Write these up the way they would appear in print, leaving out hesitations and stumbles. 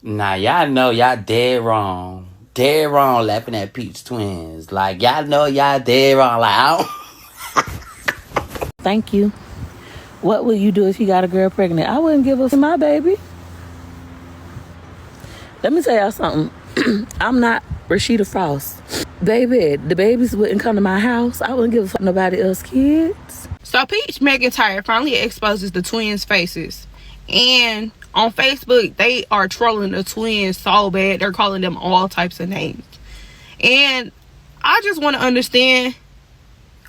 Nah, y'all know y'all dead wrong. Dead wrong laughing at Peach twins. Like, y'all know y'all dead wrong. Like, I don't... Thank you. What would you do if you got a girl pregnant? I wouldn't give her my baby. Let me tell y'all something. I'm not Rashida Frost. Baby, the babies wouldn't come to my house. I wouldn't give a fuck nobody else's kids. So Peach McIntyre finally exposes the twins' faces. And on Facebook, they are trolling the twins so bad. They're calling them all types of names. And I just want to understand,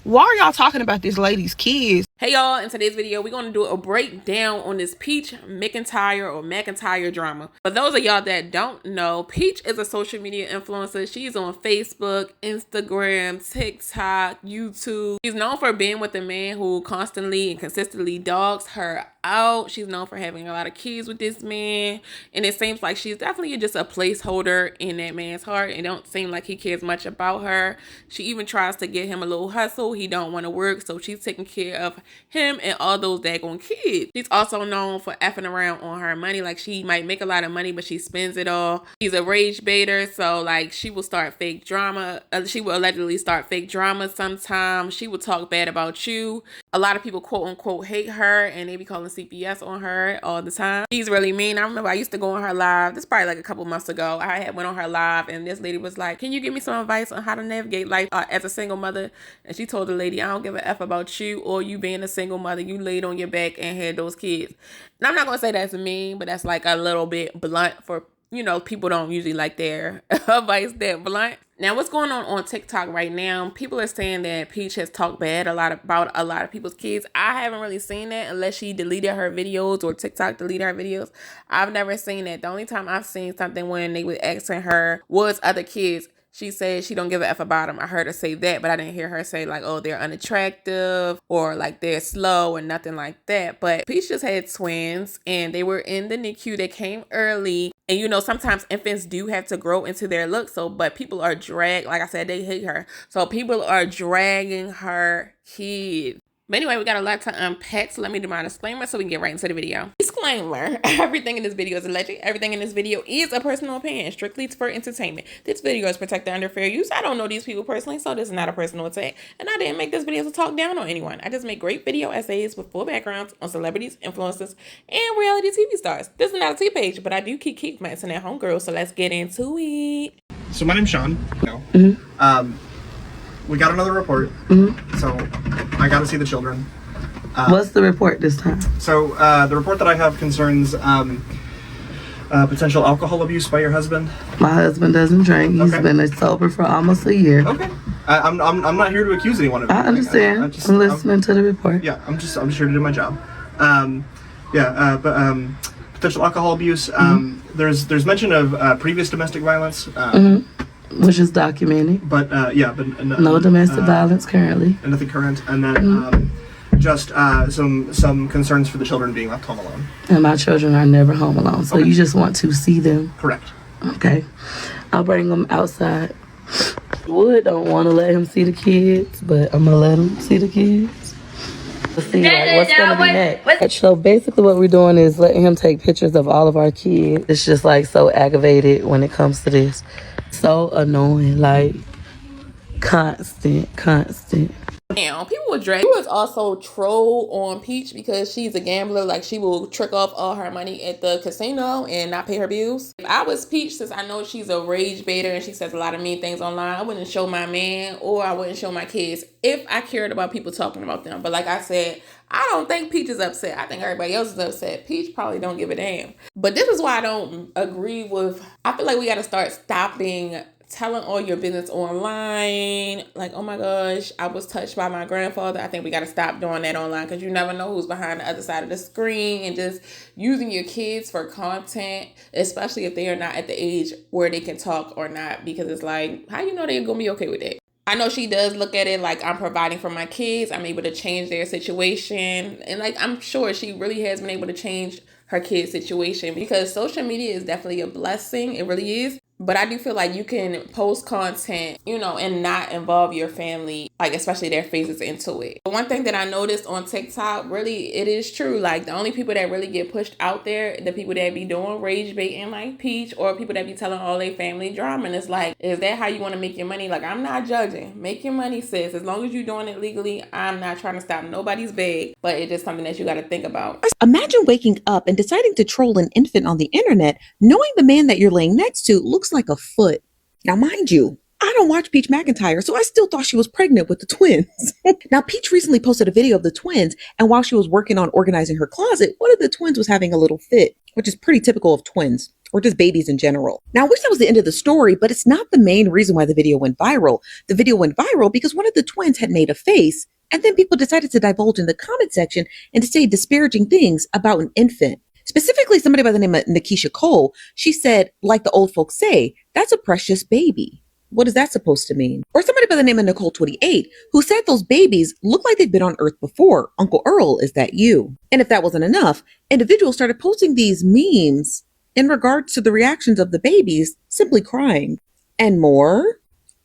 why are y'all talking about this lady's kids? Hey y'all, in today's video, we're going to do a breakdown on this Peach McIntyre drama. For those of y'all that don't know, Peach is a social media influencer. She's on Facebook, Instagram, TikTok, YouTube. She's known for being with a man who constantly and consistently dogs her out. She's known for having a lot of kids with this man. And it seems like she's definitely just a placeholder in that man's heart. It don't seem like he cares much about her. She even tries to get him a little hustle. He don't want to work, so she's taking care of him and all those daggone kids. She's also known for effing around on her money. Like, she might make a lot of money, but she spends it all. She's a rage baiter, so like she will start fake drama. She will allegedly start fake drama sometimes. She will talk bad about you. A lot of people quote unquote hate her, and they be calling CPS on her all the time. She's really mean. I remember I used to go on her live. This is probably like a couple months ago. I had went on her live, and this lady was like, "Can you give me some advice on how to navigate life as a single mother?" And she told the lady, "I don't give a F about you or you being a single mother. You laid on your back and had those kids." Now, I'm not gonna say that's mean, but that's like a little bit blunt for, you know, people don't usually like their advice that blunt. Now, what's going on TikTok right now? People are saying that Peach has talked bad about a lot of people's kids. I haven't really seen that unless she deleted her videos or TikTok deleted her videos. I've never seen that. The only time I've seen something when they were asking her was other kids, she said she don't give a F about them. I heard her say that, but I didn't hear her say like, oh, they're unattractive or like they're slow or nothing like that. But Peach just had twins and they were in the NICU. They came early. And, you know, sometimes infants do have to grow into their look. So, but people are like I said, they hate her. So people are dragging her kids. But anyway, we got a lot to unpack, so let me do my disclaimer so we can get right into the video. Disclaimer, everything in this video is alleged. Everything in this video is a personal opinion, strictly for entertainment. This video is protected under fair use. I don't know these people personally, so this is not a personal attack. And I didn't make this video to talk down on anyone. I just make great video essays with full backgrounds on celebrities, influencers, and reality TV stars. This is not a T page, but I do keep my internet homegirls, so let's get into it. So my name's Sean. We got another report, so I got to see the children. What's the report this time? So the report that I have concerns potential alcohol abuse by your husband. My husband doesn't drink. He's been sober for almost a year. Okay. I'm not here to accuse anyone of anything. I understand. I'm listening to the report. Yeah, I'm just here to do my job. Potential alcohol abuse. There's mention of previous domestic violence. Which is documented. But no domestic violence currently. And nothing current. And then just some concerns for the children being left home alone. And my children are never home alone. So you just want to see them? Correct. Okay. I'll bring them outside. Wood don't want to let him see the kids, but I'm going to let him see the kids. Let's see what's going to be next. So basically what we're doing is letting him take pictures of all of our kids. It's just like so aggravated when it comes to this. So annoying, like constant. Now, people will drag. She was also troll on Peach because she's a gambler. Like, she will trick off all her money at the casino and not pay her bills. If I was Peach, since I know she's a rage baiter and she says a lot of mean things online, I wouldn't show my man or I wouldn't show my kids if I cared about people talking about them. But like I said, I don't think Peach is upset. I think everybody else is upset. Peach probably don't give a damn. But this is why I don't agree with, I feel like we got to start stopping telling all your business online. Like, oh my gosh, I was touched by my grandfather. I think we got to stop doing that online because you never know who's behind the other side of the screen, and just using your kids for content, especially if they are not at the age where they can talk or not, because it's like, how you know they're going to be okay with that? I know she does look at it like I'm providing for my kids. I'm able to change their situation. And like, I'm sure she really has been able to change her kid's situation because social media is definitely a blessing. It really is. But I do feel like you can post content, you know, and not involve your family, like especially their faces into it. But one thing that I noticed on TikTok, really, it is true. Like the only people that really get pushed out there, the people that be doing rage baiting like Peach, or people that be telling all their family drama. And it's like, is that how you want to make your money? Like, I'm not judging. Make your money, sis. As long as you're doing it legally, I'm not trying to stop nobody's bag. But it's just something that you got to think about. Imagine waking up and deciding to troll an infant on the internet, knowing the man that you're laying next to looks like a foot. Now, mind you, I don't watch Peach McIntyre, so I still thought she was pregnant with the twins. Now, Peach recently posted a video of the twins, and while she was working on organizing her closet, one of the twins was having a little fit, which is pretty typical of twins, or just babies in general. Now, I wish that was the end of the story, but it's not the main reason why the video went viral. The video went viral because one of the twins had made a face, and then people decided to divulge in the comment section and to say disparaging things about an infant. Specifically, somebody by the name of Nikisha Cole, she said, like the old folks say, that's a precious baby. What is that supposed to mean? Or somebody by the name of Nicole28, who said those babies look like they've been on Earth before. Uncle Earl, is that you? And if that wasn't enough, individuals started posting these memes in regards to the reactions of the babies simply crying. And more,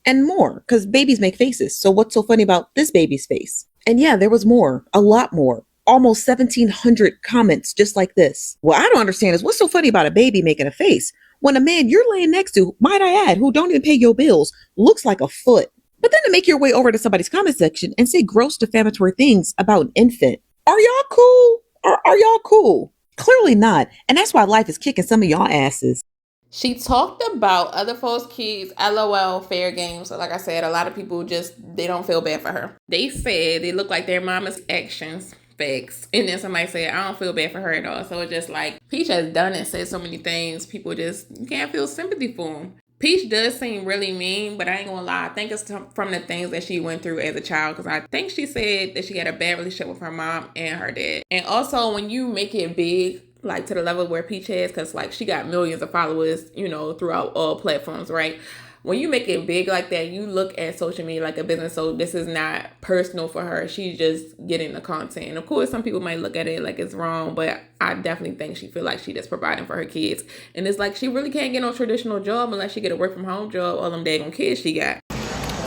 because babies make faces. So what's so funny about this baby's face? And yeah, there was more, a lot more. Almost 1,700 comments just like this. What I don't understand is what's so funny about a baby making a face when a man you're laying next to, might I add, who don't even pay your bills, looks like a foot. But then to make your way over to somebody's comment section and say gross defamatory things about an infant. Are y'all cool? Are y'all cool? Clearly not. And that's why life is kicking some of y'all asses. She talked about other folks' kids, LOL, fair game. So like I said, a lot of people they don't feel bad for her. They said they look like their mama's actions. Facts. And then somebody said, I don't feel bad for her at all. So it's just like, Peach has done and said so many things. People you can't feel sympathy for them. Peach does seem really mean, but I ain't gonna lie. I think it's from the things that she went through as a child. Because I think she said that she had a bad relationship with her mom and her dad. And also, when you make it big, like to the level where Peach has, because like she got millions of followers, you know, throughout all platforms, right? When you make it big like that, you look at social media like a business. So this is not personal for her. She's just getting the content. And of course, some people might look at it like it's wrong, but I definitely think she feel like she just providing for her kids. And it's like she really can't get no traditional job unless she get a work from home job. All them daggone kids she got.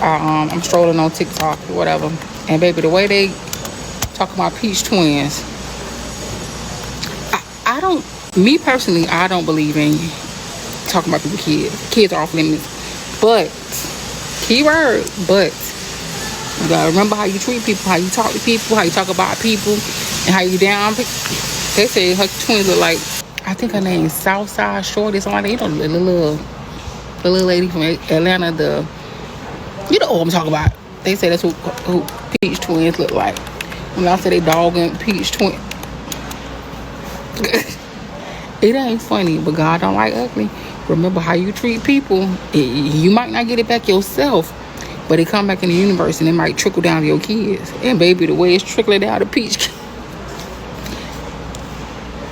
I'm strolling on TikTok or whatever, and baby, the way they talk about Peach twins, I don't. Me personally, I don't believe in talking about people's kids. Kids are off limits. But, keyword, but, you gotta remember how you treat people, how you talk to people, how you talk about people, and how you down. They say her twins look like, I think her name is Southside Shorty, something like that. You know, the little lady from Atlanta, you know what I'm talking about. They say that's who Peach twins look like. When I say they dogging Peach twin, it ain't funny, but God don't like ugly. Remember how you treat people. You might not get it back yourself, but it come back in the universe and it might trickle down to your kids. And baby, the way it's trickling down to Peach,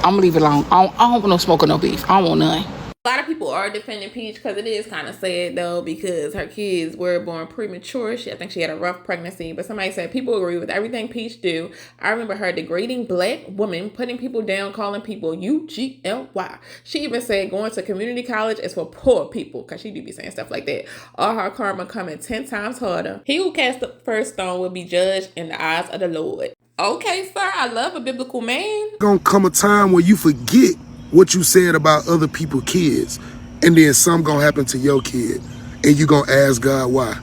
I'm gonna leave it alone. I don't want no smoke or no beef. I don't want none. A lot of people are defending Peach because it is kind of sad though, because her kids were born premature. I think she had a rough pregnancy, but somebody said people agree with everything Peach do. I remember her degrading black women, putting people down, calling people UGLY. She even said going to community college is for poor people, because she do be saying stuff like that. All her karma coming 10 times harder. He who cast the first stone will be judged in the eyes of the Lord. Okay, sir, I love a biblical man. Gonna come a time where you forget what you said about other people's kids, and then something gonna happen to your kid, and you gonna ask God why.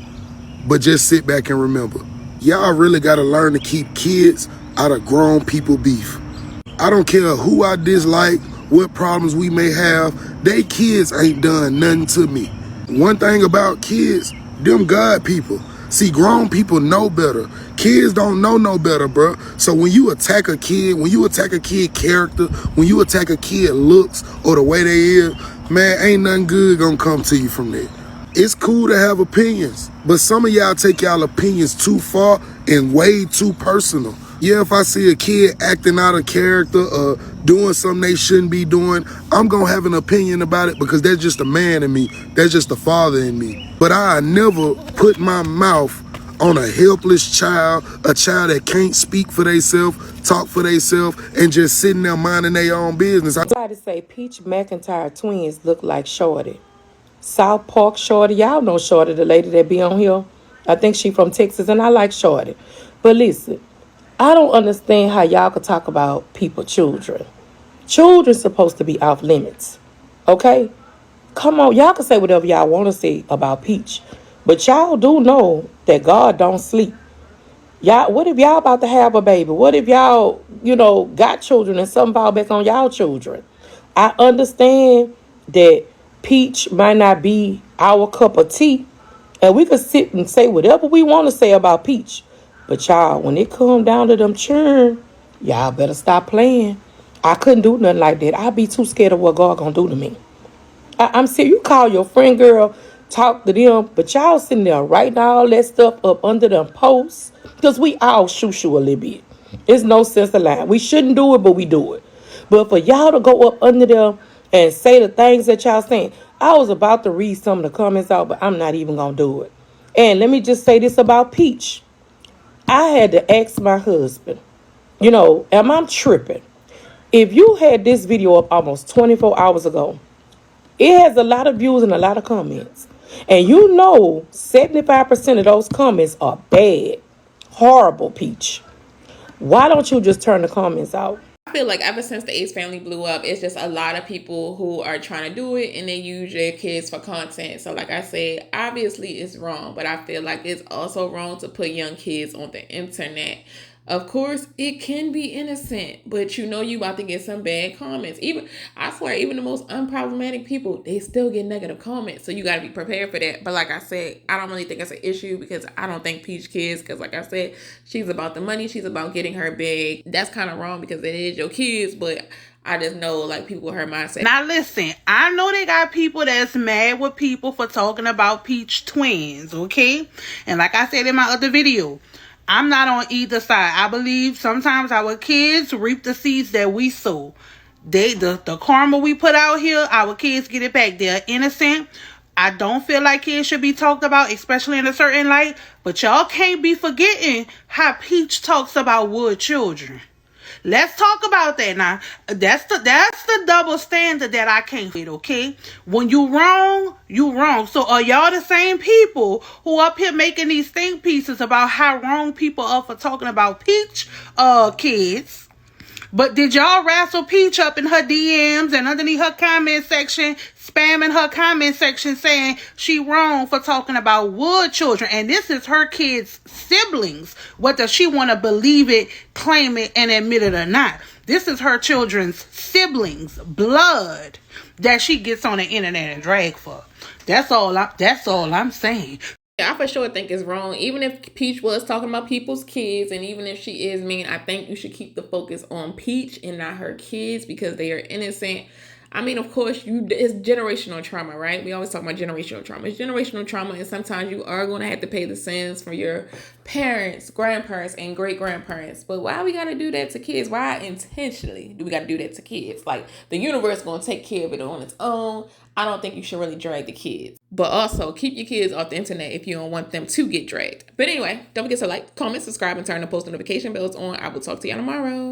But just sit back and remember, y'all really gotta learn to keep kids out of grown people beef. I don't care who I dislike, what problems we may have, they kids ain't done nothing to me. One thing about kids, them God people. See, grown people know better. Kids don't know no better, bro. So when you attack a kid, character, when you attack a kid looks or the way they is, man, ain't nothing good gonna come to you from that. It's cool to have opinions, but some of y'all take y'all opinions too far and way too personal. Yeah, if I see a kid acting out of character or doing something they shouldn't be doing, I'm gonna have an opinion about it because that's just a man in me. That's just a father in me. But I never put my mouth on a helpless child, a child that can't speak for themselves, talk for themselves, and just sitting there minding their own business. I tried to say Peach McIntyre twins look like Shorty. South Park Shorty. Y'all know Shorty, the lady that be on here. I think she from Texas, and I like Shorty. But listen, I don't understand how y'all could talk about people, children. Children supposed to be off limits. Okay? Come on, y'all can say whatever y'all want to say about Peach. But y'all do know that God don't sleep. Y'all, what if y'all about to have a baby? What if y'all, got children and something fall back on y'all children? I understand that Peach might not be our cup of tea, and we could sit and say whatever we want to say about Peach. But y'all, when it come down to them churn, y'all better stop playing. I couldn't do nothing like that. I'd be too scared of what God gonna do to me. I'm serious. You call your friend girl, talk to them, but y'all sitting there writing all that stuff up under them posts. Because we all shoo a little bit. It's no sense of lying. We shouldn't do it, but we do it. But for y'all to go up under them and say the things that y'all saying, I was about to read some of the comments out, but I'm not even going to do it. And let me just say this about Peach. I had to ask my husband, am I tripping? If you had this video up almost 24 hours ago, it has a lot of views and a lot of comments. And 75% of those comments are bad. Horrible, Peach. Why don't you just turn the comments out? I feel like ever since the Ace family blew up, it's just a lot of people who are trying to do it and they use their kids for content. So like I said, obviously it's wrong, but I feel like it's also wrong to put young kids on the internet. Of course, it can be innocent, but you about to get some bad comments. I swear, even the most unproblematic people, they still get negative comments. So you got to be prepared for that. But like I said, I don't really think it's an issue because I don't think Peach cares. Because like I said, she's about the money. She's about getting her bag. That's kind of wrong because it is your kids. But I just know like people with her mindset. Now listen, I know they got people that's mad with people for talking about Peach twins, okay? And like I said in my other video, I'm not on either side. I believe sometimes our kids reap the seeds that we sow. The karma we put out here, our kids get it back. They're innocent. I don't feel like kids should be talked about, especially in a certain light. But y'all can't be forgetting how Peach talks about wood children. Let's talk about that now. That's the double standard that I can't fit, okay? When you wrong, you wrong. So are y'all the same people who up here making these think pieces about how wrong people are for talking about Peach kids? But did y'all wrestle Peach up in her DMs and underneath her comment section, spamming her comment section saying she wrong for talking about wood children? And this is her kids' siblings, whether she want to believe it, claim it, and admit it or not. This is her children's siblings' blood that she gets on the internet and drag for. That's all I'm saying. I for sure think it's wrong. Even if Peach was talking about people's kids, and even if she is mean, I think you should keep the focus on Peach and not her kids because they are innocent. I mean, of course, it's generational trauma, right? We always talk about generational trauma. It's generational trauma, and sometimes you are going to have to pay the sins for your parents, grandparents, and great-grandparents. But why we got to do that to kids? Why intentionally do we got to do that to kids? Like, the universe is going to take care of it on its own. I don't think you should really drag the kids. But also, keep your kids off the internet if you don't want them to get dragged. But anyway, don't forget to like, comment, subscribe, and turn the post notification bells on. I will talk to y'all tomorrow.